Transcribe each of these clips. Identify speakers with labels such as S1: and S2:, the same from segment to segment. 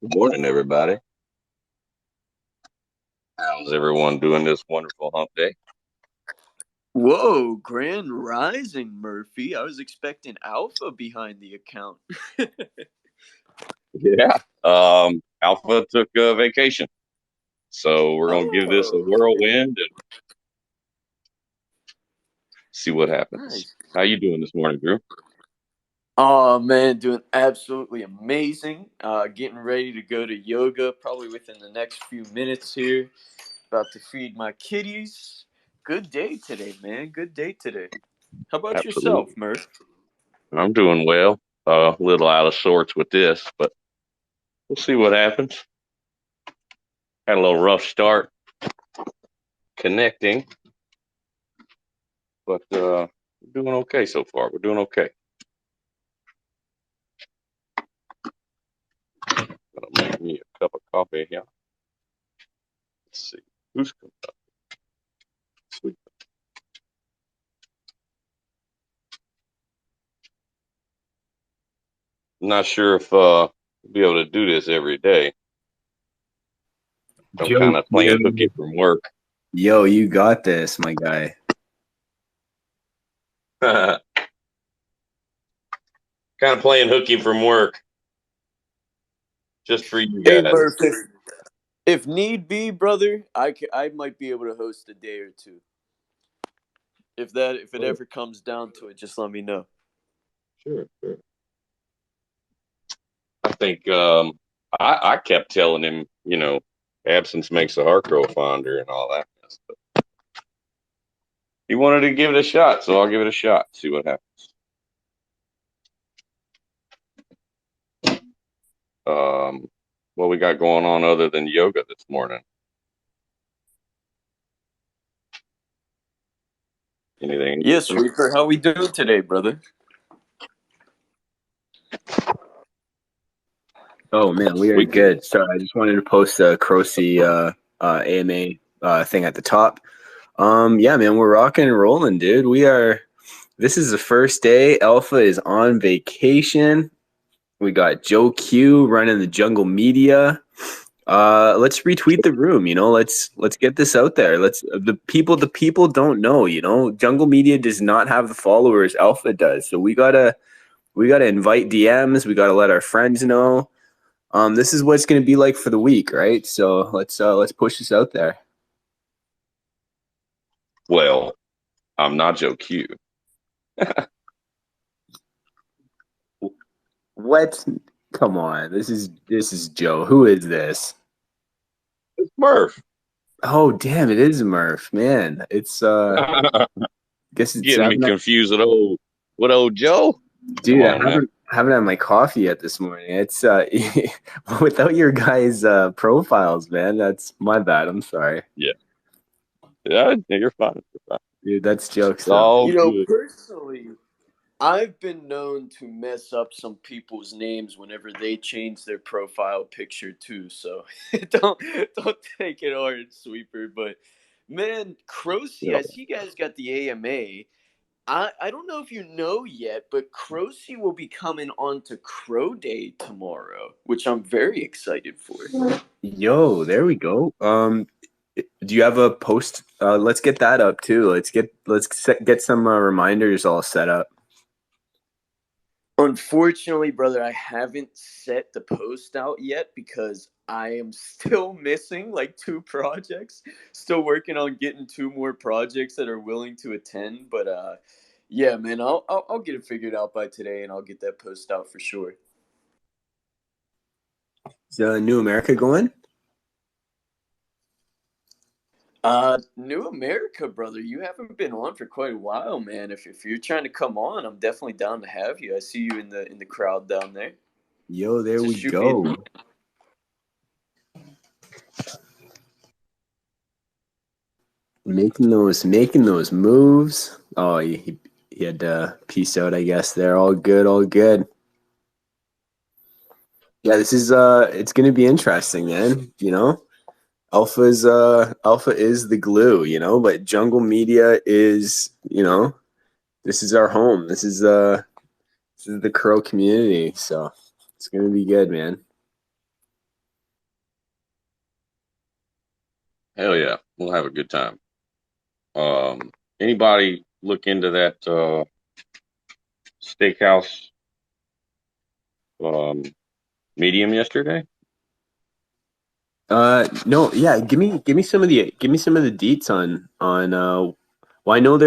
S1: Good morning, everybody. How's everyone doing this wonderful hump day?
S2: Whoa, Grand Rising, Murphy. I was expecting Alpha behind the account.
S1: Yeah. Alpha took a vacation. So we're going to give this a whirlwind and see what happens.
S2: Nice.
S1: How you doing this morning, Drew?
S2: Oh, man, doing absolutely amazing. Getting ready to go to yoga probably within the next few minutes here. About to feed my kitties. Good day today, man. Good day today. How about
S1: Absolutely.
S2: yourself, Murph?
S1: I'm doing well. A little out of sorts with this, but we'll see what happens. Had a little rough start connecting, but we're doing okay so far. We're doing okay. Gonna make me a cup of coffee here. Let's see who's coming up. Sweet. I'm not sure if we'll be able to do this every day. I'm kind of playing hooky from work.
S3: Yo, you got this, my guy.
S1: Kind of playing hooky from work. Just for you guys.
S2: Hey, Murph, if need be, brother, I might be able to host a day or two. If it ever comes down to it, just let me know.
S1: Sure. I think I kept telling him, absence makes the heart grow fonder and all that. But he wanted to give it a shot, so I'll give it a shot. See what happens. What we got going on other than yoga this morning? Anything?
S2: Yes, Reaper. How we doing today, brother?
S3: Oh man, we are good. Sorry, I just wanted to post a Crocy AMA thing at the top. Yeah, man, we're rocking and rolling, dude. This is the first day. Alpha is on vacation. We got Joe Q running the Jungle Media. Let's retweet the room, let's get this out there. The people don't know, Jungle Media does not have the followers Alpha does. So we gotta invite DMs, we gotta let our friends know. This is what it's gonna be like for the week, right? So let's push this out there.
S1: Well, I'm not Joe Q.
S3: What? Come on. This is Joe. Who is this?
S1: It's Murph.
S3: Oh, damn, it is Murph. Man, it's guess it's
S1: getting me confused with old Joe.
S3: Dude, I haven't had my coffee yet this morning. It's without your guys' profiles, man. That's my bad. I'm sorry.
S1: Yeah. Yeah, you're fine. You're fine.
S3: Dude, that's jokes
S1: It's
S3: though.
S1: all
S2: You know,
S1: good.
S2: personally, I've been known to mess up some people's names whenever they change their profile picture too. So don't take it hard, sweeper. But man, Croce,
S1: Yeah.
S2: I see you guys got the AMA. I don't know if you know yet, but Croce will be coming on to Crow Day tomorrow, which I'm very excited for.
S3: Yo, there we go. Do you have a post? Let's get that up too. Get some reminders all set up.
S2: Unfortunately, brother, I haven't set the post out yet because I am still missing like two projects. Still working on getting two more projects that are willing to attend. But yeah, man, I'll get it figured out by today, and I'll get that post out for sure.
S3: Is New America going?
S2: New America, brother, you haven't been on for quite a while, man. If you're trying to come on, I'm definitely down to have you. I see you in the crowd down there.
S3: Yo, there
S2: Just
S3: we
S2: shoot me a
S3: go. Making those moves. Oh, he had to peace out, I guess. They're all good, all good. Yeah, this is it's gonna be interesting, man. You know, Alpha is the glue, you know, but Jungle Media is, you know, this is our home. This is the Crow community, so it's gonna be good, man.
S1: Hell yeah, we'll have a good time. Anybody look into that steakhouse um, medium yesterday?
S3: No, yeah, give me some of the deets on well, I know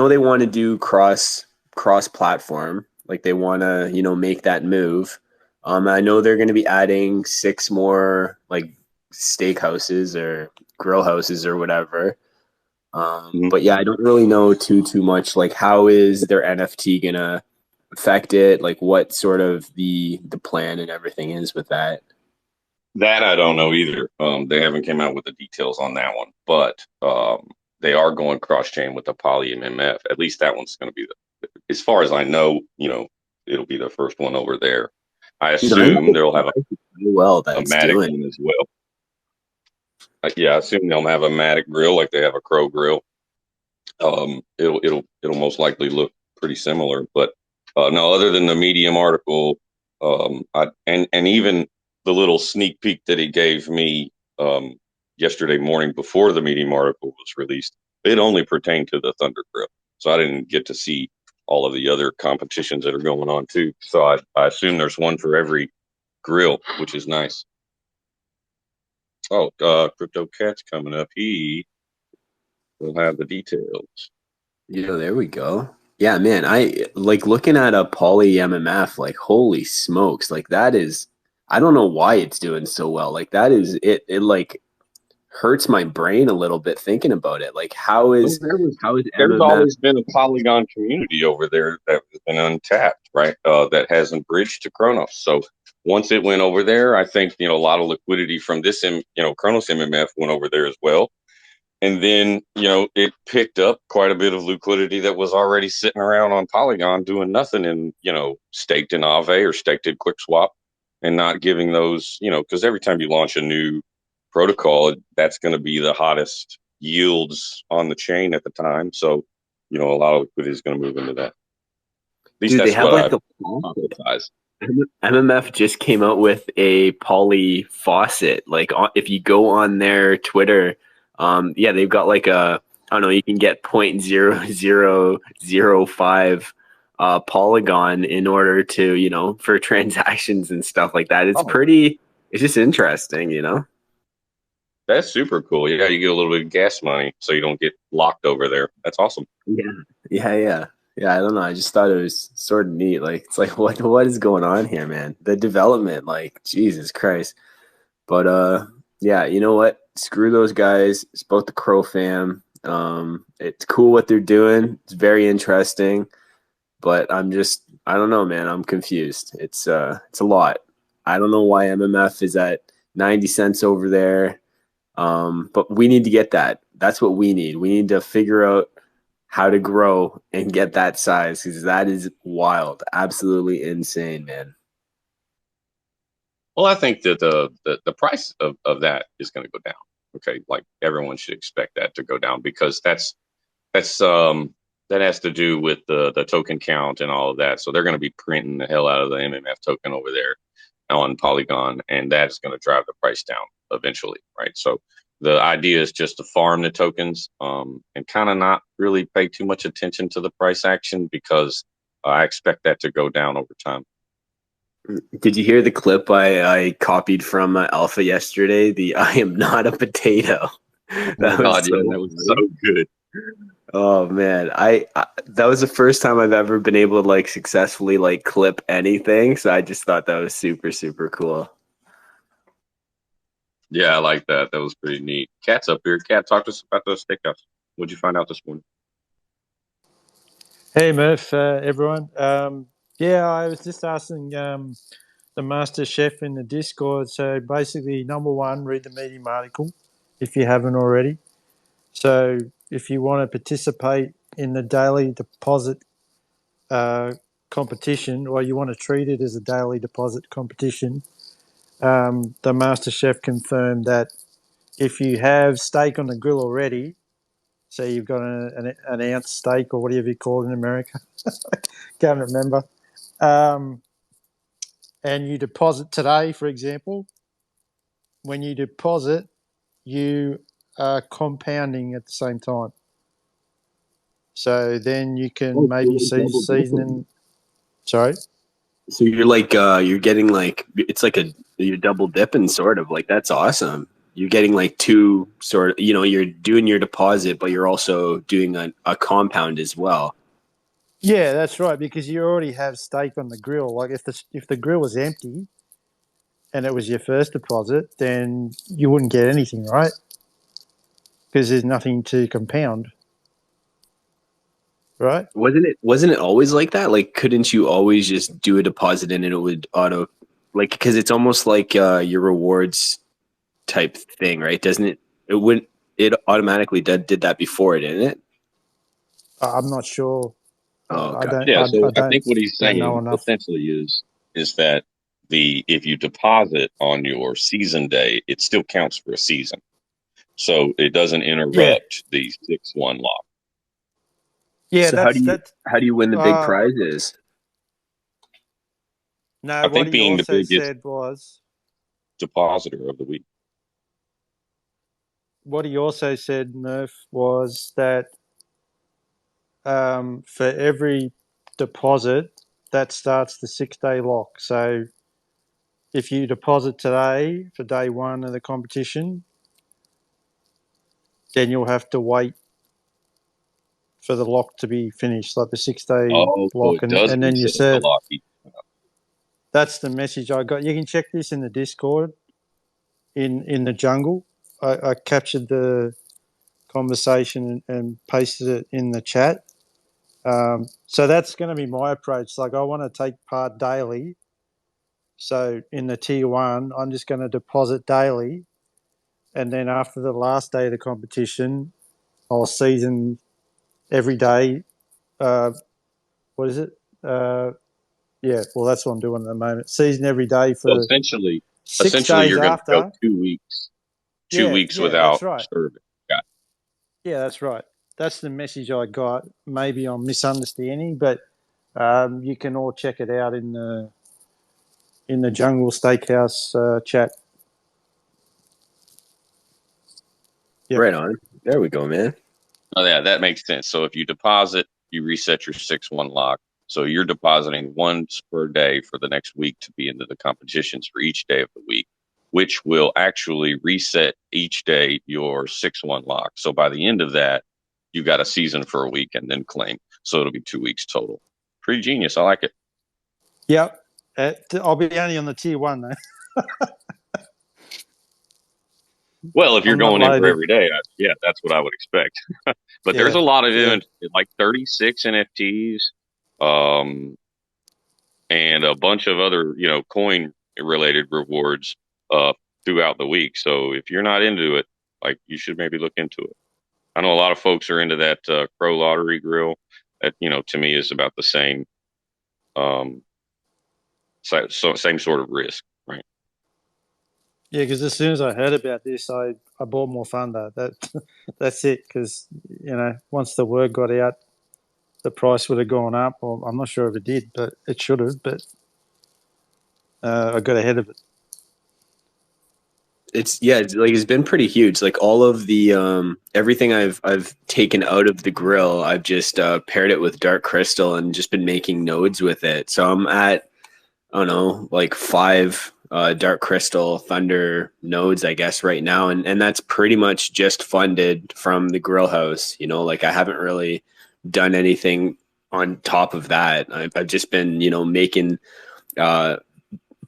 S3: they want to do cross platform, like they want to, you know, make that move. I know they're going to be adding six more like steakhouses or grill houses or whatever.
S1: Mhm.
S3: But yeah, I don't really know too much. Like, how is their NFT gonna affect it? Like, what sort of the plan and everything is with that?
S1: That I don't know either. They haven't came out with the details on that one, but they are going cross chain with the Poly MMF. At least that one's going to be as far as I know. You know, it'll be the first one over there. I
S3: Dude, I'm
S1: assume they'll have
S3: surprised how well
S1: a
S3: that's
S1: Matic
S3: doing.
S1: one as well. Yeah, I assume they'll have a Matic grill like they have a Crow grill. It'll most likely look pretty similar, but no, other than the Medium article, and even the little sneak peek that he gave me yesterday morning before the Medium article was released, it only pertained to the Thunder Grill, so I didn't get to see all of the other competitions that are going on too. So I assume there's one for every grill, which is nice. Oh, Crypto Cat's coming up. He will have the details.
S3: You know, there we go. Yeah, man, I like looking at a poly MMF, like holy smokes, like that is I don't know why it's doing so well. Like that is it like hurts my brain a little bit thinking about it. Like
S1: Well,
S3: how is
S1: there's
S3: MMF.
S1: always been a Polygon community over there that has been untapped, right? That hasn't bridged to Kronos. So once it went over there, I think a lot of liquidity from this, Kronos MMF went over there as well. And then it picked up quite a bit of liquidity that was already sitting around on Polygon doing nothing, and staked in Aave or staked in QuickSwap, and not giving those, because every time you launch a new protocol, that's going to be the hottest yields on the chain at the time. So, a lot of liquidity is going to move into that. At least
S3: Dude, they
S1: that's
S3: have
S1: what
S3: like
S1: I've
S3: the
S1: hypothesized.
S3: MMF just came out with a poly faucet. Like if you go on their Twitter, yeah, they've got like I don't know, you can get 0.0005 polygon in order to, you know, for transactions and stuff like that.
S1: Oh,
S3: it's just interesting, you know?
S1: that's super cool. Yeah, you get a little bit of gas money so you don't get locked over there. That's awesome.
S3: Yeah. Yeah. Yeah, I don't know. I just thought it was sort of neat. Like it's like what is going on here, man? The development, like Jesus Christ. But yeah, you know what? Screw those guys. It's both the Crow fam. It's cool what they're doing. It's very interesting. But I don't know, man. I'm confused. It's a lot. I don't know why MMF is at 90 cents over there. But we need to get that. That's what we need. We need to figure out how to grow and get that size because that is wild, absolutely insane, man.
S1: Well, I think that the price of that is going to go down. Okay, like everyone should expect that to go down because that's that has to do with the token count and all of that. So they're going to be printing the hell out of the MMF token over there on Polygon, and that's going to drive the price down eventually, right? So the idea is just to farm the tokens and kind of not really pay too much attention to the price action because I expect that to go down over time.
S3: Did you hear the clip I copied from Alpha yesterday? The "I am not a potato."
S1: Oh my
S3: That was
S1: God, yeah,
S3: so
S1: that was so
S3: funny.
S1: good.
S3: Oh man, I that was the first time I've ever been able to like successfully like clip anything. So I just thought that was super cool.
S1: Yeah, I like that. That was pretty neat. Cat's up here. Cat, talk to us about those steakhouse. What'd you find out this morning?
S4: Hey Murph, everyone. Yeah, I was just asking the master chef in the Discord. So basically, number one, read the Medium article if you haven't already. So if you want to participate in the daily deposit competition, or you want to treat it as a daily deposit competition, the master chef confirmed that if you have steak on the grill already, so you've got an ounce steak or whatever you call it in America, can't remember. Um, and you deposit today, for example, when you deposit, you are compounding at the same time. So then you can
S3: Oh, so
S4: maybe
S3: you're like double
S4: season
S3: dipping.
S4: in. Sorry.
S3: So you're like you're getting like it's like a you're double dipping sort of like that's awesome. You're getting like two sort of you're doing your deposit, but you're also doing a compound as well.
S4: Yeah, that's right. Because you already have steak on the grill. Like if the grill was empty and it was your first deposit, then you wouldn't get anything, right? Because there's nothing to compound, right?
S3: Wasn't it always like that? Like couldn't you always just do a deposit and it would auto like because it's almost like your rewards type thing, right? Doesn't it? It wouldn't. It automatically did that before, didn't it?
S4: I'm not sure.
S3: Oh,
S4: I
S3: God.
S4: don't.
S1: Yeah,
S4: I
S1: so I think
S4: don't
S1: what he's
S4: don't know
S1: saying
S4: enough.
S1: essentially is that the if you deposit on your season day, it still counts for a season. So it doesn't
S4: Yeah,
S1: interrupt the 6-1 lock.
S4: yeah.
S3: So
S4: That's that.
S3: how do you win the big prizes?
S4: No,
S1: I
S4: what
S1: think
S4: he
S1: being the
S4: also
S1: biggest
S4: said was
S1: depositor of the week.
S4: what he also said, Murph, was that for every deposit, that starts the 6 day lock. So if you deposit today for day one of the competition, then you'll have to wait for the lock to be finished, like the 6 day
S1: Oh, so
S4: lock,
S1: it
S4: and
S1: does
S4: and then you
S1: reset the
S4: serve.
S1: lock.
S4: That's the message I got. You can check this in the Discord in the jungle. I captured the conversation and pasted it in the chat. So that's going to be my approach. Like I want to take part daily. So in the tier one, I'm just going to deposit daily, and then after the last day of the competition, I'll season every day. Uh, what is it? Uh, yeah, well, that's what I'm doing at the moment. Season every day
S1: So
S4: for six
S1: essentially,
S4: days
S1: you're going to go
S4: after.
S1: 2 weeks, two
S4: Yeah,
S1: weeks
S4: yeah, that's
S1: without
S4: right.
S1: serving. Got
S4: Yeah, that's right. That's the message I got. Maybe I'm misunderstanding, but you can all check it out in the Jungle Steakhouse chat. Yep.
S3: Right on. There we go, man.
S1: Oh, yeah, that makes sense. So if you deposit, you reset your 6-1 lock. So you're depositing once per day for the next week to be into the competitions for each day of the week, which will actually reset each day your 6-1 lock. So by the end of that, you got a season for a week and then claim. So it'll be 2 weeks total. Pretty genius. I like it.
S4: Yep. I'll be only on the tier one though.
S1: Well, if you're
S4: I'm not
S1: going in for
S4: loaded.
S1: every day, yeah, that's what I would expect. But there's
S4: Yeah.
S1: a lot of
S4: Yeah.
S1: like 36 NFTs, um, and a bunch of other, coin related rewards, throughout the week. So if you're not into it, like you should maybe look into it. I know a lot of folks are into that Crow lottery grill. That to me is about the same, um, same sort of risk, right?
S4: Yeah, because as soon as I heard about this, I bought more Thunder. That's it. Because once the word got out, the price would have gone up. Or I'm not sure if it did, but it should have. But I got ahead of it.
S3: It's been pretty huge. Like all of the everything I've taken out of the grill, I've just paired it with dark crystal and just been making nodes with it. So I'm at, I don't know, like 5 dark crystal thunder nodes, I guess, right now, and that's pretty much just funded from the grill house. Like I haven't really done anything on top of that. I've just been making uh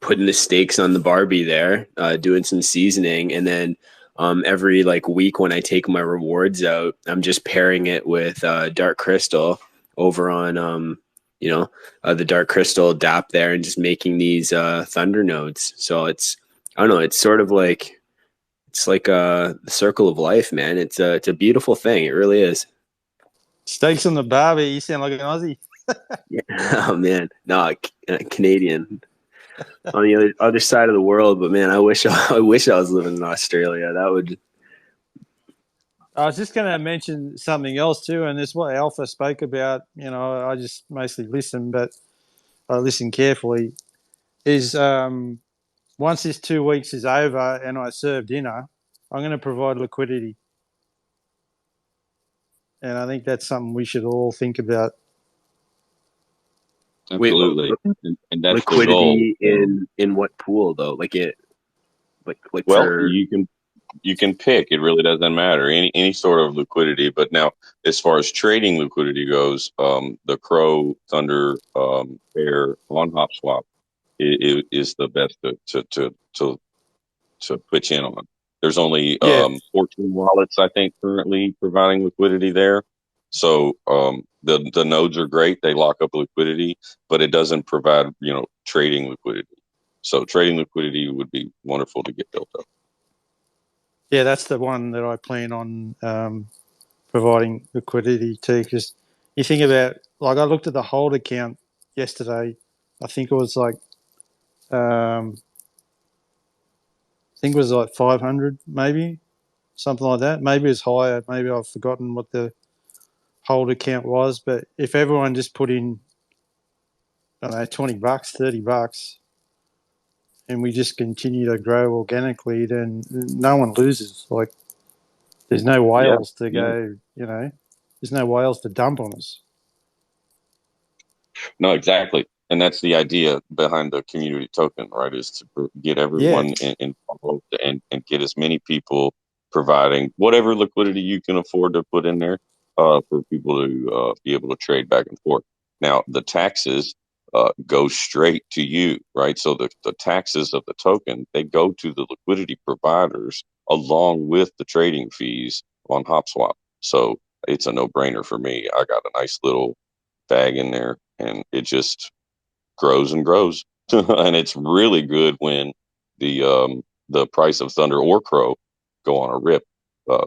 S3: putting the steaks on the Barbie there, doing some seasoning, and then every like week when I take my rewards out, I'm just pairing it with dark crystal over on the dark crystal DAP there, and just making these thunder nodes. So I don't know, it's sort of like the circle of life, man. It's a beautiful thing. It really is.
S4: Steaks on the barbie. You sound like an Aussie.
S3: Yeah. Oh man, no, Canadian. On the other side of the world. But man, I wish I was living in Australia. That would.
S4: I was just going to mention something else too, and it's what Alpha spoke about. I just mostly listen, but I listen carefully. Is once this 2 weeks is over and I serve dinner, I'm going to provide liquidity, and I think that's something we should all think about.
S3: Wait,
S1: Absolutely, and that's the goal.
S3: liquidity in what pool though? Like it, like
S1: Well,
S3: for.
S1: you can pick. It really doesn't matter. Any sort of liquidity. But now, as far as trading liquidity goes, the Crow Thunder pair on HopSwap is the best to pitch in on. There's only
S4: Yeah,
S1: 14 wallets, I think, currently providing liquidity there. So the nodes are great; they lock up liquidity, but it doesn't provide trading liquidity. So trading liquidity would be wonderful to get built up.
S4: yeah, that's the one that I plan on providing liquidity to. Because you think about, like, I looked at the hold account yesterday. I think it was like, um, 500, maybe something like that. Maybe it's higher. Maybe I've forgotten what the hold account was. But if everyone just put in, I don't know, $20, $30, and we just continue to grow organically, then no one loses. Like, there's no
S1: Yeah,
S4: whales to
S1: yeah.
S4: go. There's no whales to dump on us.
S1: No, exactly. And that's the idea behind the community token, right? Is to get
S4: Yeah,
S1: everyone involved and get as many people providing whatever liquidity you can afford to put in there for people to be able to trade back and forth. Now, the taxes go straight to you, right? So the taxes of the token, they go to the liquidity providers along with the trading fees on HopSwap. So it's a no-brainer for me. I got a nice little bag in there, and it just grows and grows. And it's really good when the price of Thunder or Crow go on a rip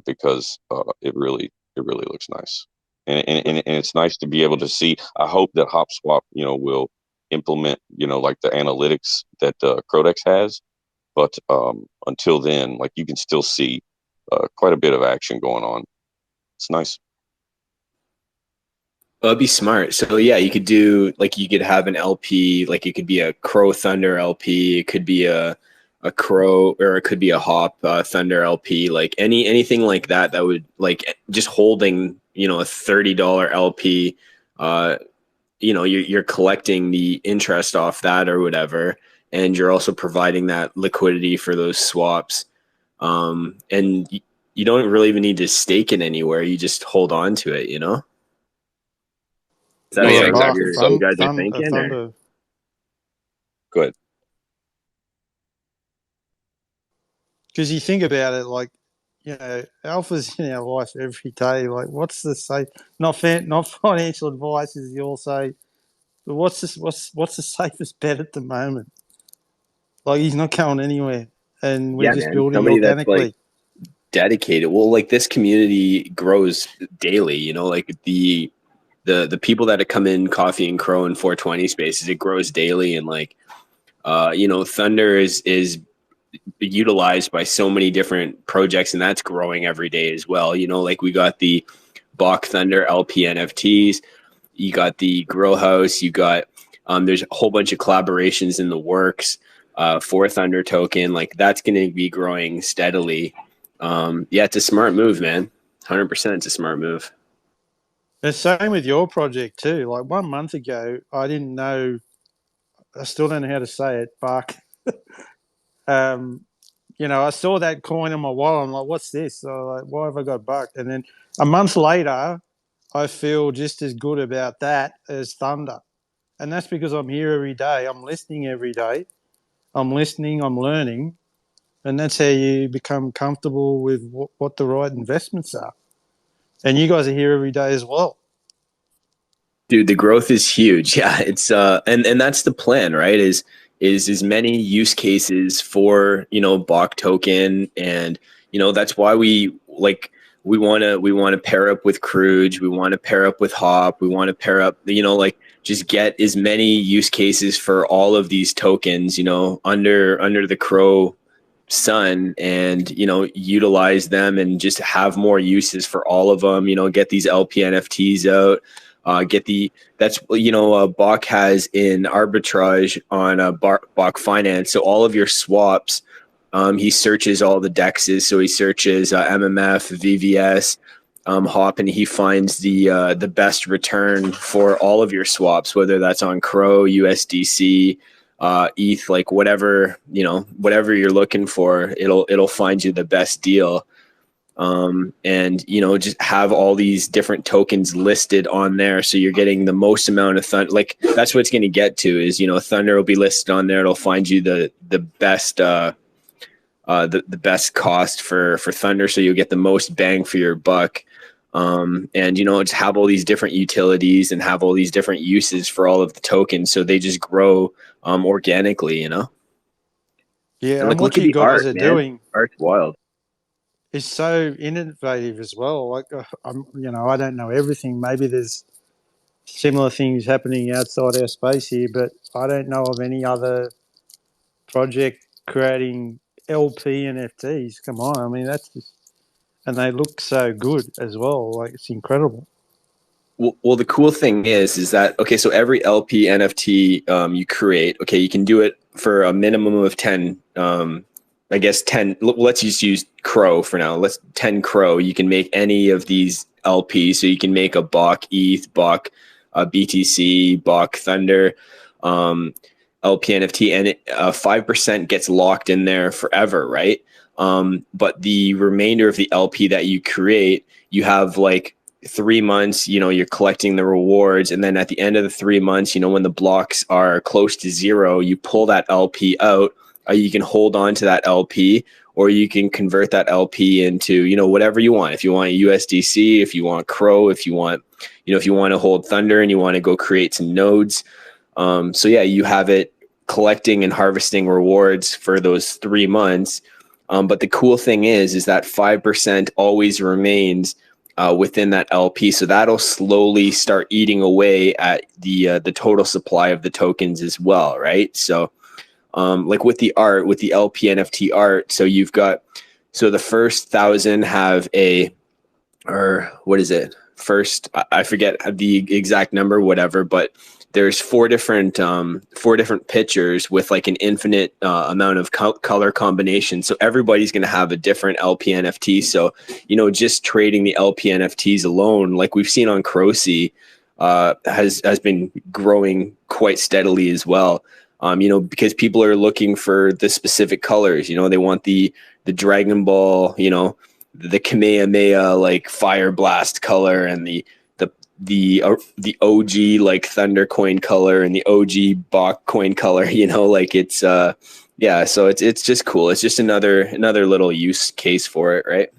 S1: because it really looks nice. And it's nice to be able to see. I hope that HopSwap will implement like the analytics that Crodex has. But until then, like you can still see quite a bit of action going on. It's nice.
S3: Well, it'd be smart. So yeah, you could have an LP, like it could be a Crow Thunder LP, it could be a Crow, or it could be a Hop Thunder LP, like anything like that would, like, just holding, a $30 LP, you're collecting the interest off that or whatever, and you're also providing that liquidity for those swaps. And you don't really even need to stake it anywhere. You just hold on to it. Is that
S1: No,
S4: or
S1: yeah,
S4: a
S3: what
S4: bar,
S1: exactly.
S3: you
S1: So
S3: guys are
S4: a
S3: thinking, or?
S4: thunder.
S1: good.
S4: Because you think about it, like, alpha's in our life every day. Like, what's the safe? Not financial advice, as you all say. But what's the safest bet at the moment? Like, he's not going anywhere, and we're
S3: Yeah,
S4: just
S3: man.
S4: building
S3: Somebody that's like
S4: organically.
S3: dedicated. Well, like this community grows daily, you know, like the people that come in Coffee and Cro and 420 spaces, it grows daily. And like, you know, Thunder is utilized by so many different projects, and that's growing every day as well. You know, like we got the Bach Thunder LP NFTs, you got the Grow House, you got there's a whole bunch of collaborations in the works for Thunder Token. Like that's going to be growing steadily. Yeah, it's a smart move, man. 100%, it's a smart move.
S4: The same with your project too. Like 1 month ago, I didn't know. I still don't know how to say it. Bark. You know, I saw that coin on my wallet. I'm like, "What's this?" So like, why have I got bucked? And then a month later, I feel just as good about that as Thunder, and that's because I'm here every day. I'm listening every day. I'm listening. I'm learning, and that's how you become comfortable with what the right investments are. And you guys are here every day as well.
S3: Dude, the growth is huge. Yeah, it's and that's the plan, right? Is as many use cases for, you know, Bach token. And you know that's why we want to pair up with Kruge, we want to pair up with Hop, we want to pair up, you know, like just get as many use cases for all of these tokens, you know, under the Crow sun, and you know, utilize them and just have more uses for all of them. You know, get these LP NFTs out. Get the that's you know Bach has in arbitrage on Bach Finance. So all of your swaps, he searches all the dexes. So he searches MMF, VVS, Hop, and he finds the best return for all of your swaps, whether that's on Cro, USDC, ETH, like whatever, you know, whatever you're looking for, it'll find you the best deal. And you know, just have all these different tokens listed on there, so you're getting the most amount of Thunder. Like that's what it's going to get to is, you know, Thunder will be listed on there. It'll find you the best the best cost for Thunder, so you'll get the most bang for your buck. And you know, just have all these different utilities and have all these different uses for all of the tokens, so they just grow organically, you know.
S4: Yeah,
S3: And
S4: and
S3: like,
S4: what
S3: look at
S4: you
S3: the
S4: guys
S3: art,
S4: are
S3: man.
S4: doing
S3: Art's wild.
S4: is so innovative as well. Like, you know, I don't know everything. Maybe there's similar things happening outside our space here, but I don't know of any other project creating LP NFTs. Come on, I mean that's just, and they look so good as well. Like it's incredible.
S3: Well, the cool thing is that, okay, so every LP NFT you create, okay, you can do it for a minimum of 10, I guess 10, let's just use Crow for now. Let's 10 Crow. You can make any of these LPs. So you can make a Bach ETH, Bach BTC, Bach Thunder, LP NFT, and 5% gets locked in there forever, right? But the remainder of the LP that you create, you have like 3 months, you know, you're collecting the rewards, and then at the end of the 3 months, you know, when the blocks are close to zero, you pull that LP out. You can hold on to that LP, or you can convert that LP into, you know, whatever you want. If you want USDC, if you want Crow, if you want, you know, if you want to hold Thunder and you want to go create some nodes. So yeah, you have it collecting and harvesting rewards for those 3 months. But the cool thing is that 5% always remains within that LP, so that'll slowly start eating away at the total supply of the tokens as well, right? So, like with the art, with the LP NFT art, so you've got, so the first 1,000 have a, or what is it? First, I forget the exact number, whatever, but there's four different pictures with like an infinite amount of color combination. So everybody's going to have a different LP NFT. So, you know, just trading the LP NFTs alone, like we've seen on Crocy, has been growing quite steadily as well. You know, because people are looking for the specific colors. You know, they want the Dragon Ball, you know, the Kamehameha like fire blast color, and the OG like Thunder coin color, and the OG Bach coin color, you know, like it's yeah, so it's just cool. It's just another little use case for it, right?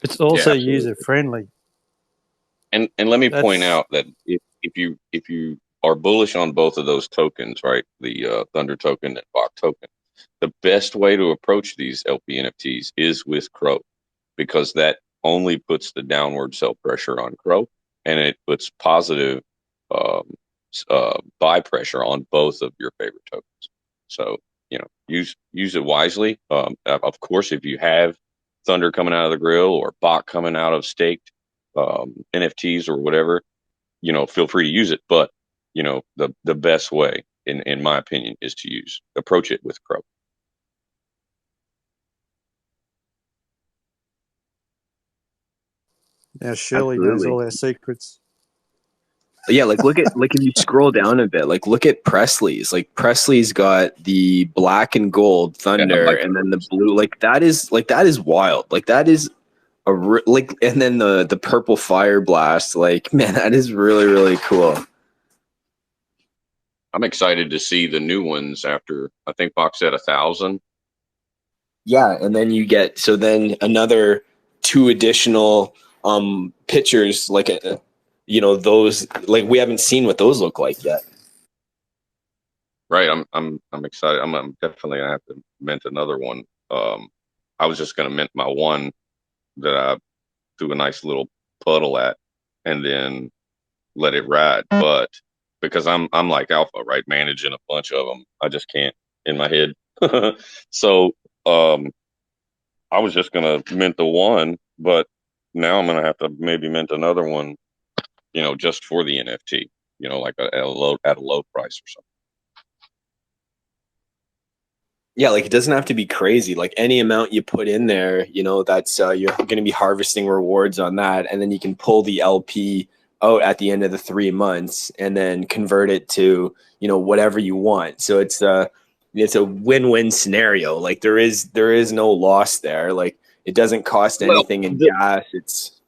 S4: It's also
S1: Yeah,
S4: user friendly.
S1: and let me point
S4: That's
S1: out that if you are bullish on both of those tokens, right, the Thunder token and Bach token, the best way to approach these LP NFTs is with Cro, because that only puts the downward sell pressure on Cro, and it puts positive um, buy pressure on both of your favorite tokens. So, use it wisely. Of course, if you have Thunder coming out of the grill or Bach coming out of staked NFTs or whatever, feel free to use it. But the best way, in my opinion, is to approach it with Cro.
S4: Now Shirley knows
S3: Absolutely.
S4: all our secrets.
S3: Yeah, like if you scroll down a bit, like look at Presley's. Like Presley's got the black and gold
S1: Yeah, I
S3: Thunder,
S1: like
S3: and then the
S1: those.
S3: blue. Like that is wild. Like that is and then the purple Fire Blast. Like man, that is really cool.
S1: I'm excited to see the new ones after, I think Bach said 1,000.
S3: Yeah, and then you get then another 2 additional pictures, like those, like we haven't seen what those look like yet.
S1: Right. I'm excited. I'm definitely gonna have to mint another one. I was just gonna mint my one that I threw a nice little puddle at and then let it ride. But because I'm like Alpha, right, managing a bunch of them, I just can't in my head. So I was just gonna mint the one, but now I'm gonna have to maybe mint another one, just for the NFT, like at a low price or something.
S3: Yeah, like it doesn't have to be crazy. Like any amount you put in there, that's you're going to be harvesting rewards on that, and then you can pull the LP out at the end of the 3 months and then convert it to whatever you want. So it's a win-win scenario. Like there is no loss there. Like it doesn't cost
S1: Well,
S3: anything in gas. It's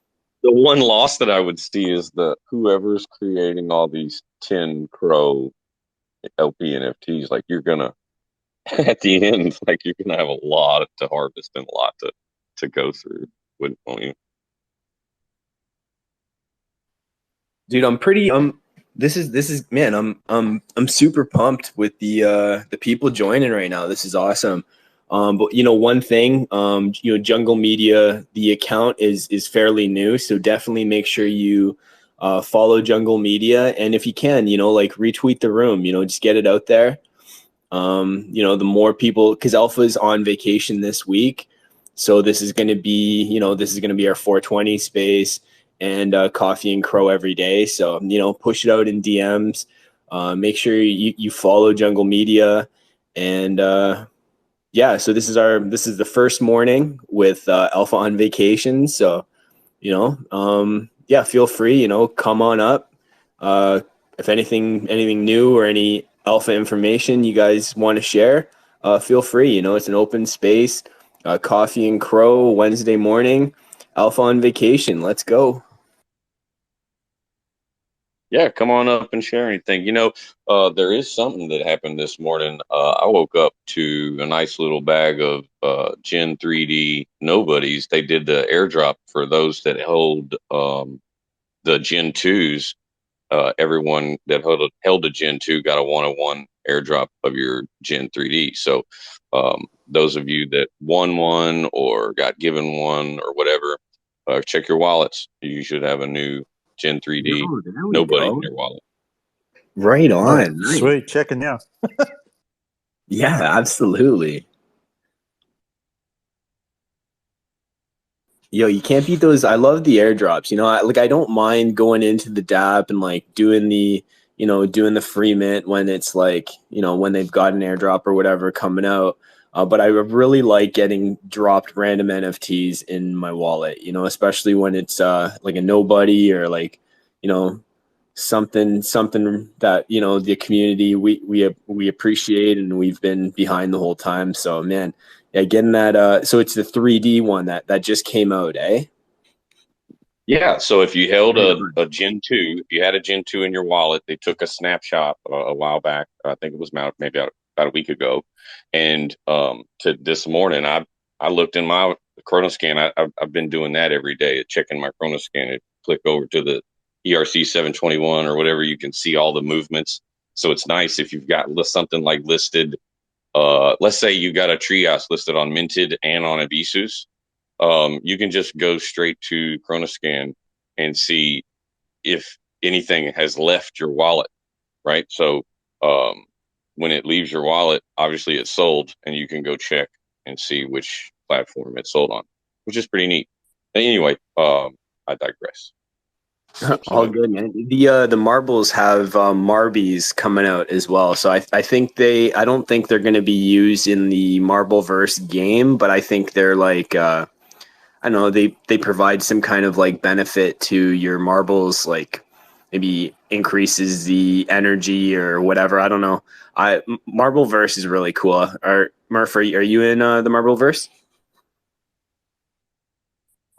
S1: the one loss that I would see is whoever's creating all these 10 Cro LP NFTs, like you're gonna at the end, like you're gonna have a lot to harvest and a lot to go through. Wouldn't you?
S3: dude, this is man, I'm super pumped with the people joining right now. This is awesome. But one thing, Jungle Media, the account is fairly new, so definitely make sure you follow Jungle Media, and if you can, like retweet the room, just get it out there. The more people, because Alpha's on vacation this week, so this is going to be, our 420 space and Coffee and Cro every day. So push it out in DMs. Make sure you follow Jungle Media, and yeah. So this is the first morning with Alpha on vacation. So yeah, feel free, come on up. If anything new or any Alpha information you guys want to share, feel free. It's an open space. Coffee and Cro Wednesday morning. Alpha on vacation. Let's go.
S1: Yeah, come on up and share anything. There is something that happened this morning. I woke up to a nice little bag of Gen 3D nobodies. They did the airdrop for those that hold the Gen 2s. Everyone that held a Gen 2 got a 101 airdrop of your Gen 3D. So those of you that won one or got given one or whatever, check your wallets. You should have a new Gen 3D
S3: Oh, there we
S1: nobody
S3: go.
S1: in your wallet.
S3: Right
S4: Oh,
S3: on. Nice.
S4: sweet, checking now.
S3: Yeah, absolutely. Yo, you can't beat those. I love the airdrops. I don't mind going into the DApp and like doing the free mint when it's like, when they've got an airdrop or whatever coming out. But I really like getting dropped random NFTs in my wallet, especially when it's like a nobody or like, something that, the community we appreciate and we've been behind the whole time. So man, yeah, getting that. So it's the 3D one that just came out, eh?
S1: Yeah, so if you held
S3: Right
S1: a
S3: on.
S1: Gen 2, if you had a Gen 2 in your wallet, they took a snapshot a while back. I think it was maybe about a week ago. And to this morning, I looked in my Chronoscan. I've been doing that every day, checking my Chronoscan. And click over to the ERC 721 or whatever, you can see all the movements. So it's nice if you've got something like listed let's say you got a Trias listed on Minted and on Abisus, you can just go straight to Chronoscan and see if anything has left your wallet, right? So when it leaves your wallet, obviously it's sold, and you can go check and see which platform it's sold on, which is pretty neat. Anyway, I digress.
S3: All good, man. The marbles have Marbies coming out as well. So I think I don't think they're going to be used in the Marbleverse game, but I think they're like I don't know, they provide some kind of like benefit to your marbles, like maybe increases the energy or whatever. I don't know. Marbleverse is really cool. Murph, are you in the Marbleverse?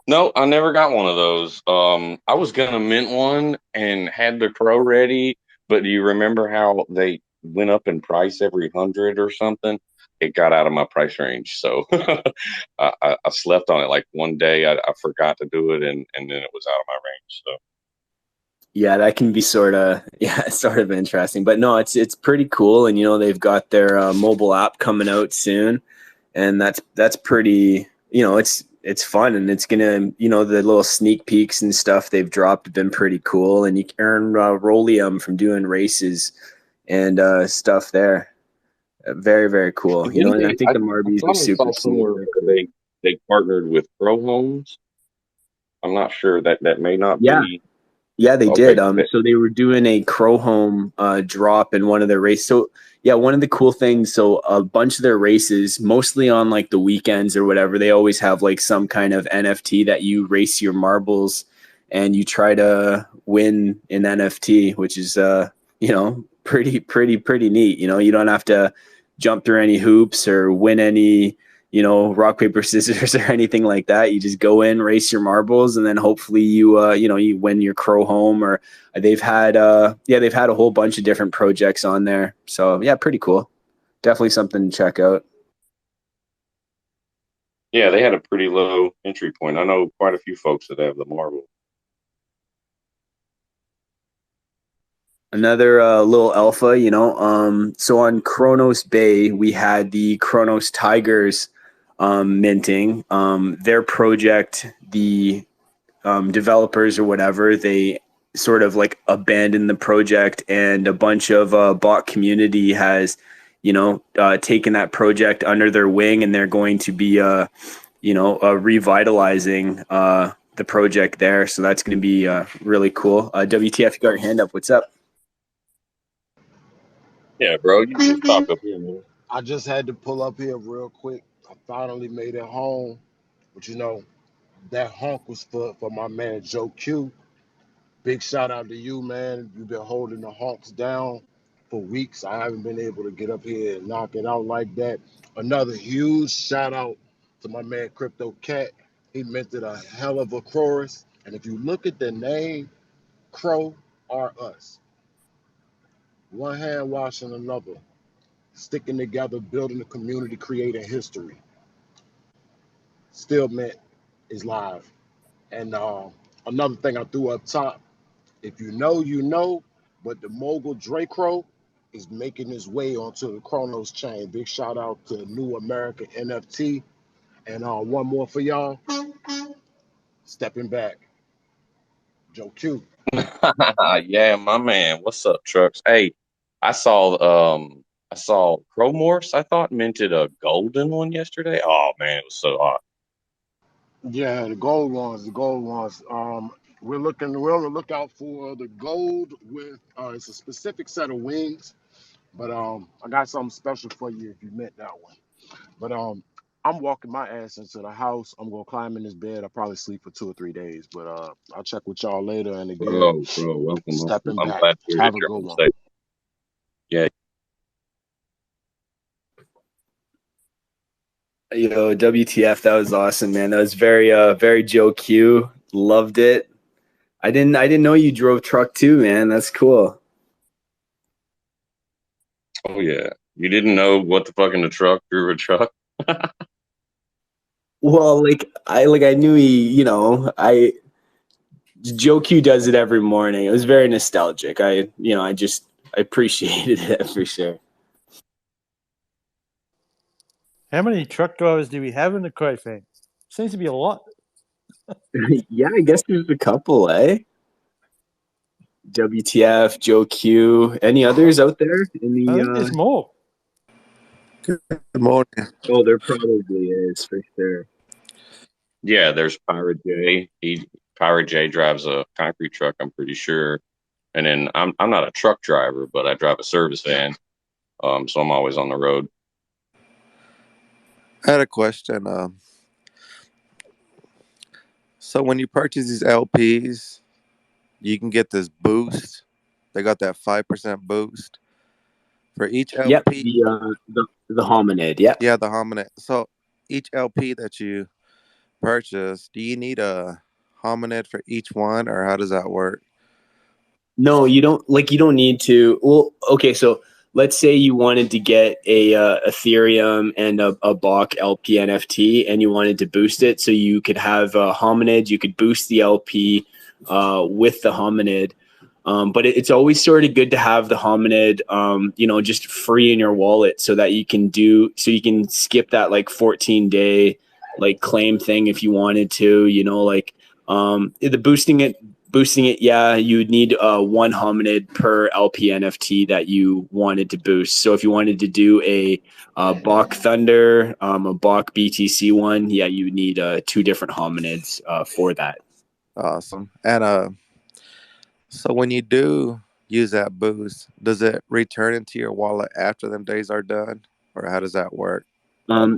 S1: No, I never got one of those. I was gonna mint one and had the Crow ready, but do you remember how they went up in price every 100 or something? It got out of my price range, so I slept on it. Like one day, I forgot to do it, and then it was out of my range. So
S3: Yeah, that can be sort of sort of interesting. But no, it's pretty cool, and they've got their mobile app coming out soon, and that's pretty. It's fun, and it's gonna the little sneak peeks and stuff they've dropped have been pretty cool, and you can earn Rollium from doing races and stuff there. Very very cool. And I think
S1: I
S3: the Marbies are
S1: thought I
S3: super
S1: saw
S3: sweet.
S1: somewhere where they partnered with Pro Homes. I'm not sure that may not
S3: Yeah,
S1: be
S3: yeah, they did.
S1: okay.
S3: So they were doing a Crow Home drop in one of their races. So yeah, one of the cool things. So a bunch of their races, mostly on like the weekends or whatever, they always have like some kind of NFT that you race your marbles, and you try to win an NFT, which is pretty neat. You don't have to jump through any hoops or win any rock paper scissors or anything like that. You just go in, race your marbles, and then hopefully you win your Crow Home. Or they've had a whole bunch of different projects on there. So yeah, pretty cool. Definitely something to check out.
S1: Yeah, they had a pretty low entry point. I know quite a few folks that have the marble.
S3: Another little alpha, so on Kronos Bay, we had the Kronos Tigers minting. Their project, the developers or whatever, they sort of like abandoned the project, and a bunch of bot community has, taken that project under their wing, and they're going to be, revitalizing the project there. So that's going to be really cool. WTF, you got your hand up. What's up?
S1: Yeah, bro, you just talk up here, man.
S5: I just had to pull up here real quick. I finally made it home. But that honk was for my man Joe Q. Big shout out to you, man. You've been holding the honks down for weeks. I haven't been able to get up here and knock it out like that. Another huge shout out to my man Crypto Cat. He minted a hell of a chorus. And if you look at the name, Crow are us. One hand washing another, sticking together, building a community, creating history. Still Mint is live. And another thing I threw up top, if you know, you know, but the mogul Dracro is making his way onto the Chronos chain. Big shout out to New American NFT. And one more for y'all, stepping back, Joe Q.
S1: Yeah, my man. What's up, trucks? Hey, I saw Crowmorse, I thought minted a golden one yesterday. Oh man, it was so hot.
S5: Yeah, the gold ones, the gold ones. We're on the lookout for the gold with it's a specific set of wings, but I got something special for you if you meant that one. But I'm walking my ass into the house. I'm gonna climb in this bed. I'll probably sleep for 2 or 3 days, but I'll check with y'all later. And again,
S1: Bro, welcome.
S5: stepping
S1: I'm
S5: back.
S1: glad to hear that
S5: Have a
S1: you're
S5: good
S1: home
S5: one.
S1: safe. Yeah.
S3: WTF, that was awesome, man. That was very Joe Q. Loved it. I didn't know you drove truck too, man. That's cool.
S1: Oh yeah. You didn't know what the fuck in the truck drew a truck?
S3: Well, I knew he, Joe Q does it every morning. It was very nostalgic. I appreciated it for sure.
S4: How many truck drivers do we have in the crofam? Seems to be a lot.
S3: Yeah, I guess there's a couple, eh? WTF, Joe Q. Any others out there in
S4: I
S3: the?
S4: think there's more.
S6: Good morning.
S3: Oh, there probably is for sure.
S1: Yeah, there's Pirate J. Pirate J drives a concrete truck, I'm pretty sure. And then I'm not a truck driver, but I drive a service van. So I'm always on the road.
S6: I had a question. So when you purchase these LPs, you can get this boost. They got that 5% boost for each
S3: Yep,
S6: LP.
S3: the hominid. Yep.
S6: Yeah, the hominid. So each LP that you purchase, do you need a hominid for each one, or how does that work?
S3: No, you don't. Like, you don't need to. Well, okay. So let's say you wanted to get a Ethereum and a Bach LP NFT, and you wanted to boost it, so you could have a hominid. You could boost the LP with the hominid. But it's always sort of good to have the hominid, just free in your wallet, so that you can skip that like 14-day like claim thing if you wanted to. The boosting it, yeah, you would need one hominid per LP NFT that you wanted to boost. So if you wanted to do a Bach Thunder, a Bach BTC one, yeah, you would need two different hominids for that.
S6: Awesome. And so when you do use that boost, does it return into your wallet after them days are done, or how does that work?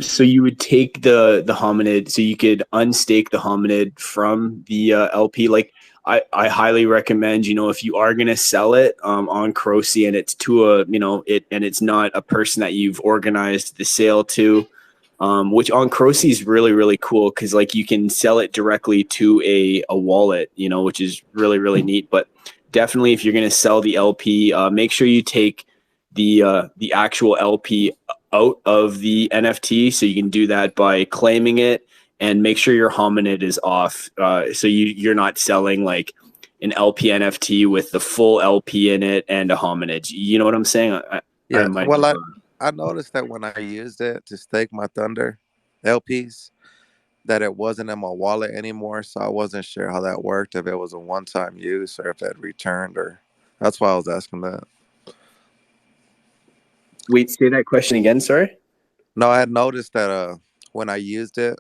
S3: So you would take the hominid, so you could unstake the hominid from the LP. Like, I highly recommend, if you are gonna sell it on Croci, and it's to and it's not a person that you've organized the sale to, which on Croci is really, really cool, because like you can sell it directly to a wallet, which is really, really neat. But definitely, if you're gonna sell the LP, make sure you take the actual LP out of the NFT, so you can do that by claiming it, and make sure your hominid is off. So you're not selling like an LP NFT with the full LP in it and a hominid. You know what I'm saying?
S6: Yeah.
S3: might
S6: Well, I noticed that when I used it to stake my Thunder LPs, that it wasn't in my wallet anymore. So I wasn't sure how that worked, if it was a one-time use or if it returned, or that's why I was asking that.
S3: Wait, say that question again. Sorry.
S6: No, I had noticed that when I used it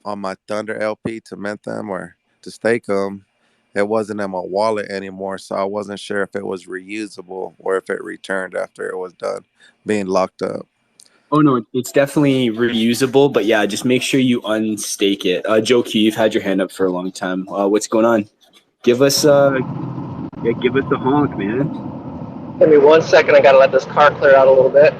S6: on my Thunder LP to mint them or to stake them, it wasn't in my wallet anymore. So I wasn't sure if it was reusable or if it returned after it was done being locked up.
S3: Oh no, it's definitely reusable, but yeah, just make sure you unstake it. Joe Q, you've had your hand up for a long time. What's going on? Give us a honk, man.
S7: Give me 1 second. I gotta let this car clear out a little bit.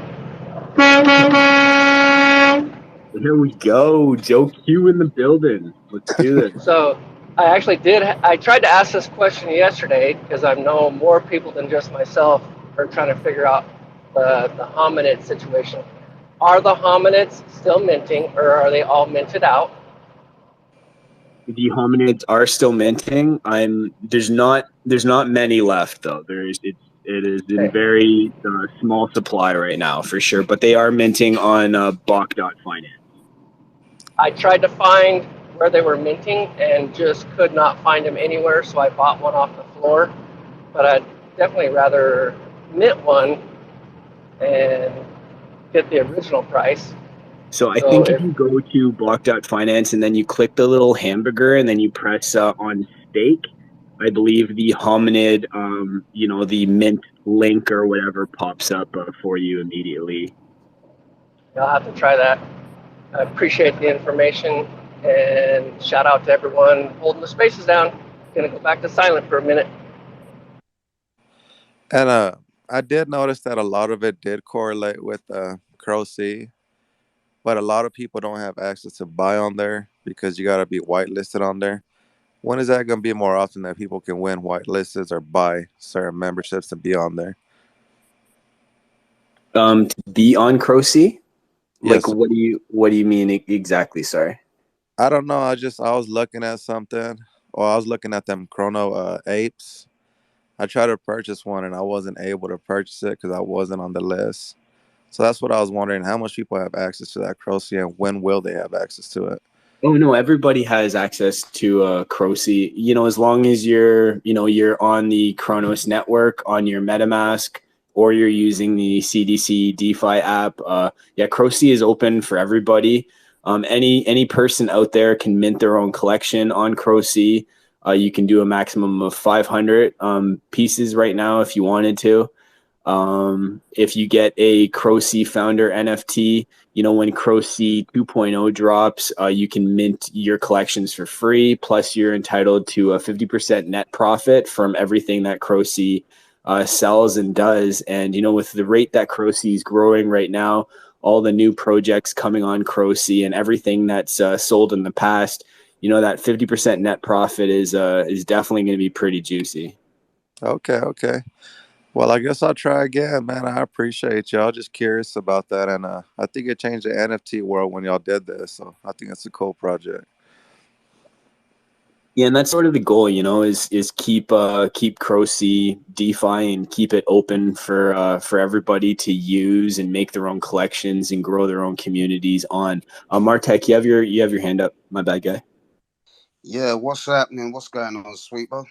S3: Here we go, Joe Q in the building. Let's do this.
S7: So I actually did. I tried to ask this question yesterday because I know more people than just myself are trying to figure out the hominid situation. Are the hominids still minting, or are they all minted out?
S3: The hominids are still minting. There's not many left though. It is in
S7: Okay.
S3: very small supply right now for sure, but they are minting on Bach.finance.
S7: I tried to find where they were minting and just could not find them anywhere, so I bought one off the floor. But I'd definitely rather mint one and get the original price.
S3: So I think if you go to Block.finance and then you click the little hamburger and then you press on stake, I believe the hominid, the mint link or whatever pops up for you immediately.
S7: I'll have to try that. I appreciate the information, and shout out to everyone holding the spaces down. Gonna go back to silent for a minute.
S6: And I did notice that a lot of it did correlate with Croci, but a lot of people don't have access to buy on there because you got to be whitelisted on there. When is that going to be more often that people can win whitelists or buy certain memberships to be on there?
S3: To be on Croci?
S6: Yes.
S3: Like, what do you mean exactly? Sorry.
S6: I don't know. I was looking at something, or I was looking at them Chrono apes. I tried to purchase one and I wasn't able to purchase it because I wasn't on the list. So that's what I was wondering. How much people have access to that Croce, and when will they have access to it?
S3: Oh no, everybody has access to Croce. You know, as long as you're on the Kronos network on your MetaMask or you're using the CDC DeFi app. Yeah, Croce is open for everybody. Any person out there can mint their own collection on Croce. You can do a maximum of 500 pieces right now if you wanted to. If you get a Croce founder NFT, you know, when Croce 2.0 drops, you can mint your collections for free. Plus, you're entitled to a 50% net profit from everything that Croce sells and does. And, you know, with the rate that Croce is growing right now, all the new projects coming on Croce and everything that's sold in the past, you know, that 50% net profit is definitely going to be pretty juicy.
S6: Okay, okay. Well, I guess I'll try again, man. I appreciate y'all. Just curious about that, and I think it changed the NFT world when y'all did this. So I think it's a cool project.
S3: Yeah, and that's sort of the goal, you know, is keep Croce DeFi and keep it open for everybody to use and make their own collections and grow their own communities on. Martek, you have your hand up. My bad, guy.
S8: Yeah, what's happening? What's going on, Sweeper?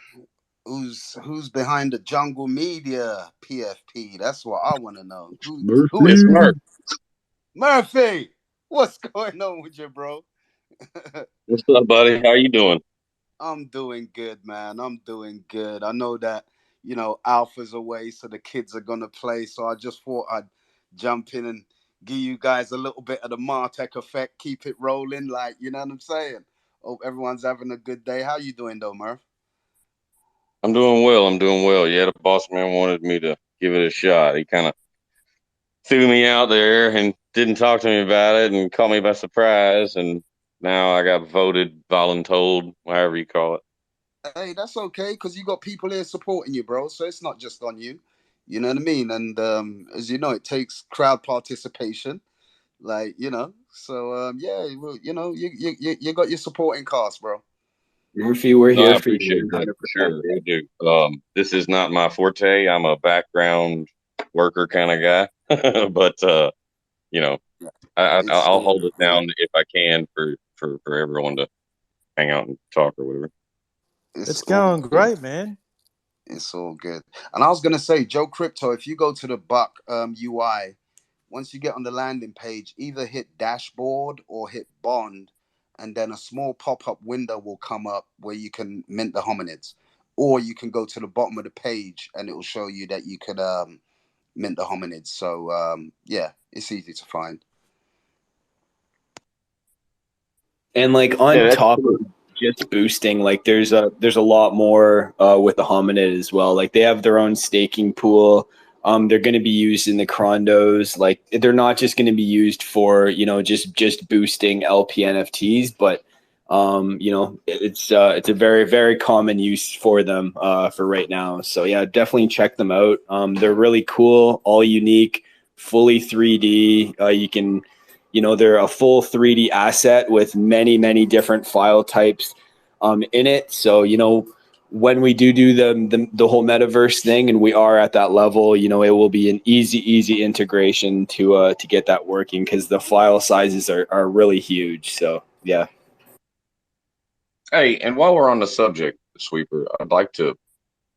S8: Who's behind the Jungle Media PFP? That's what I want to know. Who
S1: It's
S8: is it?
S1: Mark.
S8: Murphy? What's going on with you, bro?
S1: What's up, buddy? How you doing?
S8: I'm doing good, man. I'm doing good. I know that, Alpha's away, so the kids are gonna play. So I just thought I'd jump in and give you guys a little bit of the Martech effect, keep it rolling, like, you know what I'm saying? Hope everyone's having a good day. How you doing though, Murph?
S1: I'm doing well. I'm doing well. Yeah, the boss man wanted me to give it a shot. He kind of threw me out there and didn't talk to me about it and caught me by surprise. And now I got voted, voluntold, however you call it.
S8: Hey, that's okay, because you got people here supporting you, bro. So it's not just on you. You know what I mean? And as you know, it takes crowd participation. Like, So yeah, well, you got your supporting cast, bro.
S3: Murphy, we're
S1: No,
S3: here
S1: I
S3: for you,
S1: appreciate that
S3: 100%.
S1: for sure. I do. This is not my forte. I'm a background worker kind of guy, but you know,
S8: Yeah, it's
S1: I'll
S8: all
S1: hold
S8: good,
S1: it
S8: man.
S1: down if I can for everyone to hang out and talk or whatever.
S8: It's
S4: It's
S8: all
S4: going
S8: good.
S4: great, man.
S8: It's all good. And I was gonna say, Joe Crypto, if you go to the Buck UI, once you get on the landing page, either hit dashboard or hit bond, and then a small pop-up window will come up where you can mint the hominids. Or you can go to the bottom of the page and it will show you that you could mint the hominids. So yeah, it's easy to find.
S3: And like
S1: Yeah,
S3: on
S1: that's
S3: top of
S1: cool.
S3: just boosting, like there's a lot more with the hominid as well. Like they have their own staking pool. They're going to be used in the Crondos. Like they're not just going to be used for, you know, just boosting LP NFTs, but you know, it's a very very common use for them for right now. So yeah, definitely check them out. They're really cool, all unique, fully 3D. You can, you know, they're a full 3D asset with many different file types in it. So, you know, when we do the whole metaverse thing and we are at that level, you know, it will be an easy integration to get that working because the file sizes are really huge. So yeah.
S1: Hey, and while we're on the subject, Sweeper, I'd like to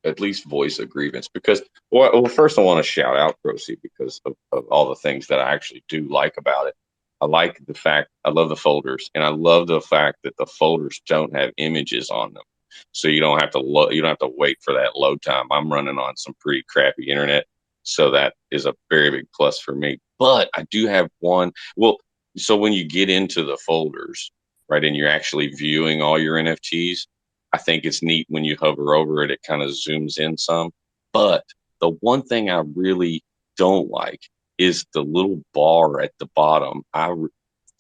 S1: at least voice a grievance because, well first I want to shout out Proceed because of all the things that I actually do like about it. I like the fact I love the folders, and I love the fact that the folders don't have images on them, so you don't have to you don't have to wait for that load time. I'm running on some pretty crappy internet, so that is a very big plus for me. But I do have one. Well, so when you get into the folders, right, and you're actually viewing all your NFTs, I think it's neat when you hover over it, it kind of zooms in some. But the one thing I really don't like is the little bar at the bottom.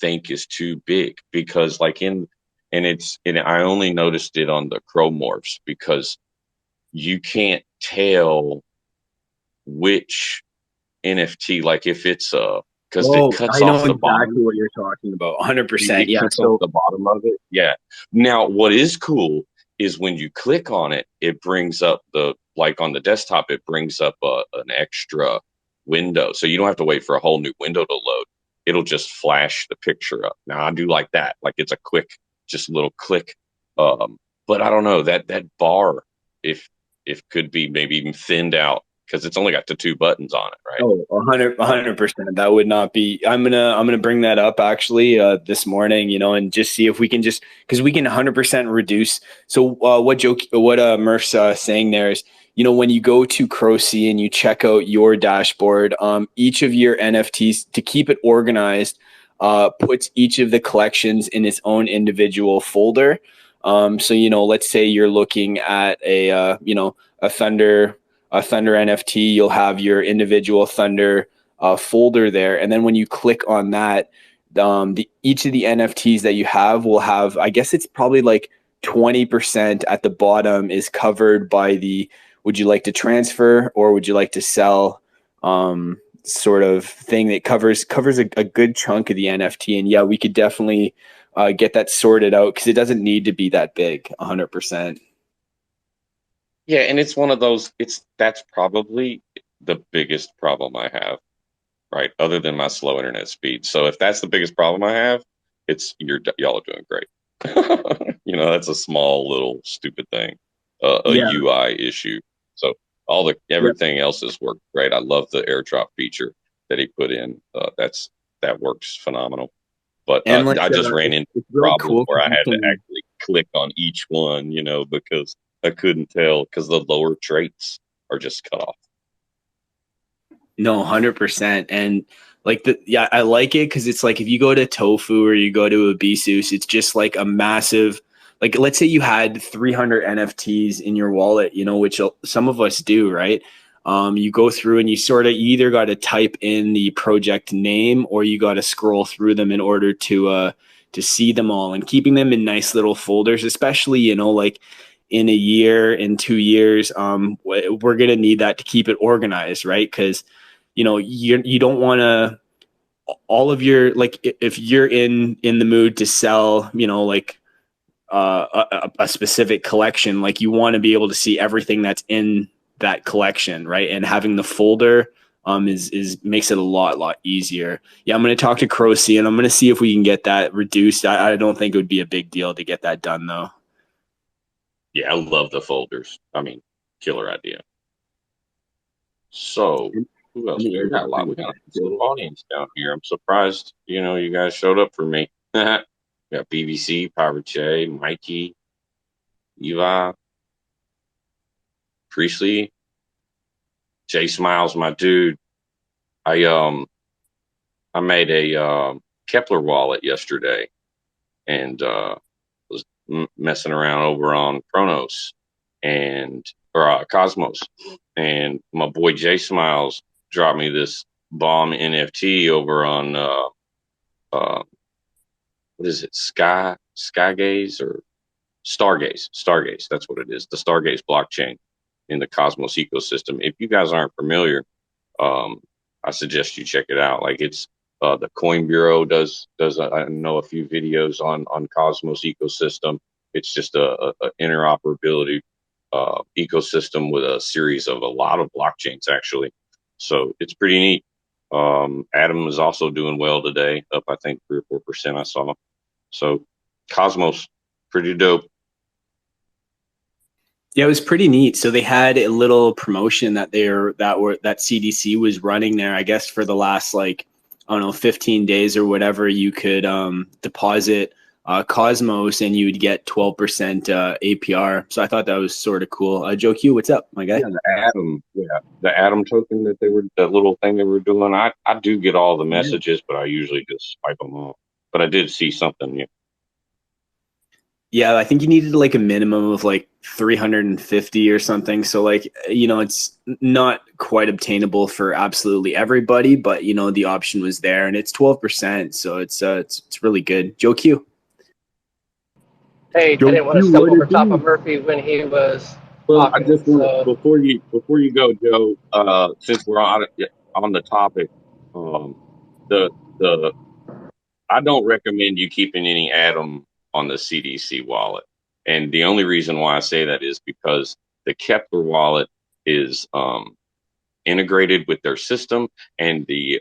S1: Think is too big because, like, and I only noticed it on the Chromorphs because you can't tell which NFT, like if it's because it
S3: Oh,
S1: cuts
S3: I know
S1: off the
S3: exactly
S1: bottom.
S3: what you're talking about. 100%.
S1: It
S3: Yeah.
S1: cuts off
S3: So
S1: the bottom of it. Yeah. Now, what is cool is when you click on it, it brings up the, like on the desktop, it brings up an extra. window, so you don't have to wait for a whole new window to load. It'll just flash the picture up. Now I do like that, like it's a quick, just a little click. But I don't know that bar, if could be maybe even thinned out because it's only got the two buttons on it, right?
S3: Oh, 100%. That would not be. I'm gonna bring that up actually this morning, and just see if we can just because we can 100% reduce. So what Murph's saying there is, when you go to Croce and you check out your dashboard, each of your NFTs to keep it organized, puts each of the collections in its own individual folder. So let's say you're looking at a Thunder NFT, you'll have your individual Thunder folder there, and then when you click on that, each of the NFTs that you have will have, I guess it's probably like 20% at the bottom is covered by the would you like to transfer or would you like to sell sort of thing that covers a good chunk of the NFT. And yeah, we could definitely get that sorted out because it doesn't need to be that big 100%.
S1: Yeah, and it's one of those. That's probably the biggest problem I have, right? Other than my slow internet speed. So if that's the biggest problem I have, it's y'all are doing great. That's a small little stupid thing, a
S3: Yeah.
S1: UI issue. So everything else has worked great. I love the airdrop feature that he put in. That works phenomenal. But
S3: And
S1: I just ran into
S3: it's
S1: a
S3: really
S1: problem
S3: cool
S1: where I
S3: because
S1: had to actually click on each one, because I couldn't tell because the lower traits are just cut off.
S3: No, 100%. And I like it because it's like if you go to Tofu or you go to Abisus, it's just like a massive, like let's say you had 300 NFTs in your wallet, which some of us do, right? You go through and you either got to type in the project name or you got to scroll through them in order to see them all, and keeping them in nice little folders, especially, like in a year, in 2 years, we're going to need that to keep it organized, right? Because you don't want to all of your, like if you're in the mood to sell like a specific collection, like you want to be able to see everything that's in that collection, right? And having the folder is makes it a lot easier. Yeah, I'm going to talk to Croce and I'm going to see if we can get that reduced. I don't think it would be a big deal to get that done though.
S1: Yeah, I love the folders. I mean, killer idea. So who else? We got a lot. We got a little audience down here. I'm surprised, you guys showed up for me. We got BBC, Pirate J, Mikey, Eva, Priestley, Jay Smiles, my dude. I made a Kepler wallet yesterday and was messing around over on Chronos or Cosmos, and my boy Jay Smiles dropped me this bomb NFT over on what is it, Skygaze or Stargaze, that's what it is, the Stargaze blockchain in the Cosmos ecosystem. If you guys aren't familiar, I suggest you check it out. Like it's the Coin Bureau does I know a few videos on Cosmos ecosystem. It's just a interoperability ecosystem with a series of a lot of blockchains actually. So it's pretty neat. Adam is also doing well today, up I think 3 or 4% I saw. So Cosmos, pretty dope.
S3: Yeah, it was pretty neat. So they had a little promotion that that CDC was running there, I guess for the last I don't know, 15 days or whatever. You could deposit Cosmos and you would get 12% APR. So I thought that was sort of cool. Joe Q, what's up, my guy?
S1: The Atom token that little thing they were doing. I do get all the messages, but I usually just swipe them off. But I did see something. Yeah.
S3: Yeah, I think you needed like a minimum of 350 or something. So it's not quite obtainable for absolutely everybody, but the option was there, and it's 12%, so it's really good. Joe Q.
S7: Hey, I didn't want to step over top of Murphy when he was talking.
S1: I just want before you go, Joe. Since we're on the topic, the I don't recommend you keeping any Atom on the CDC wallet. And the only reason why I say that is because the Kepler wallet is integrated with their system, and the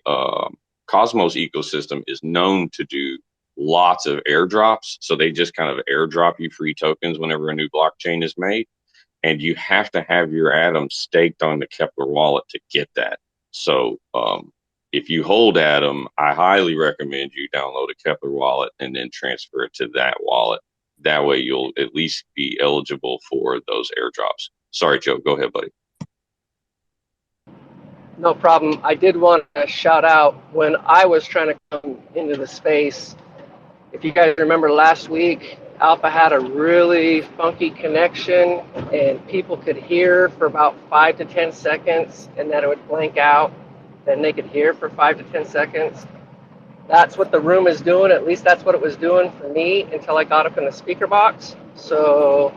S1: Cosmos ecosystem is known to do lots of airdrops. So they just kind of airdrop you free tokens whenever a new blockchain is made. And you have to have your Atom staked on the Kepler wallet to get that. So if you hold Atom, I highly recommend you download a Kepler wallet and then transfer it to that wallet. That way you'll at least be eligible for those airdrops. Sorry, Joe. Go ahead, buddy.
S7: No problem. I did want to shout out when I was trying to come into the space. If you guys remember last week, Alpha had a really funky connection and people could hear for about 5 to 10 seconds and then it would blank out. Then they could hear for 5 to 10 seconds. That's what the room is doing. At least that's what it was doing for me until I got up in the speaker box. So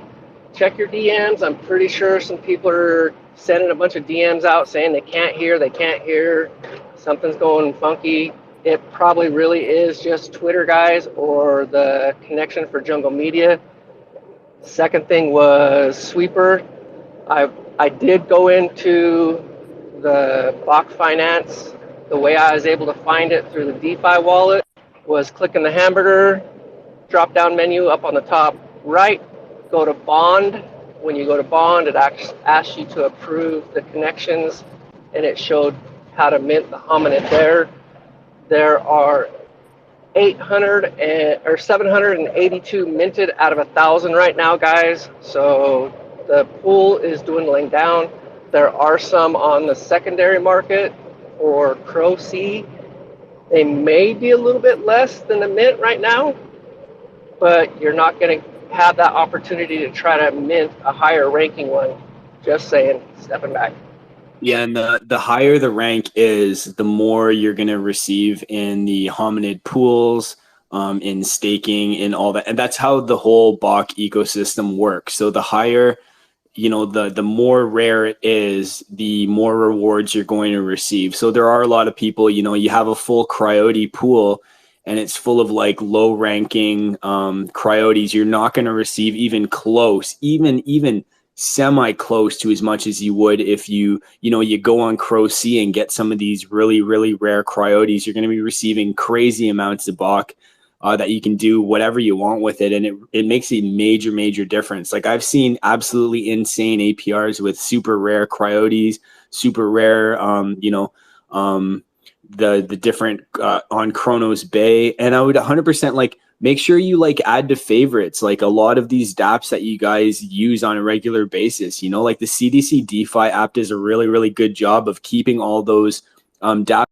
S7: check your DMs. I'm pretty sure some people are sending a bunch of DMs out saying they can't hear, something's going funky. It probably really is just Twitter guys or the connection for Jungle Media. Second thing was Sweeper. I did go into the Bach Finance. The way I was able to find it through the DeFi wallet was clicking the hamburger, drop down menu up on the top right, go to Bond. When you go to Bond, it asks you to approve the connections, and it showed how to mint the hominid there. There are 782 minted out of 1,000 right now, guys. So the pool is dwindling down. There are some on the secondary market or Cro C. They may be a little bit less than the mint right now, but you're not going to have that opportunity to try to mint a higher ranking one. Just saying, stepping back.
S3: Yeah, and the higher the rank is, the more you're going to receive in the hominid pools, in staking, in all that. And that's how the whole Bach ecosystem works. So the higher, the more rare it is, the more rewards you're going to receive. So there are a lot of people, you have a full Coyote pool and it's full of like low ranking Coyotes. You're not going to receive even close, even semi close to as much as you would if you go on Cro C and get some of these really, really rare Coyotes. You're going to be receiving crazy amounts of Bach that you can do whatever you want with it. And it makes a major, major difference. Like I've seen absolutely insane APRs with super rare Coyotes, super rare, the different on Chronos Bay. And I would 100% like, make sure you like add to favorites, like a lot of these dApps that you guys use on a regular basis, like the CDC DeFi app does a really, really good job of keeping all those dApps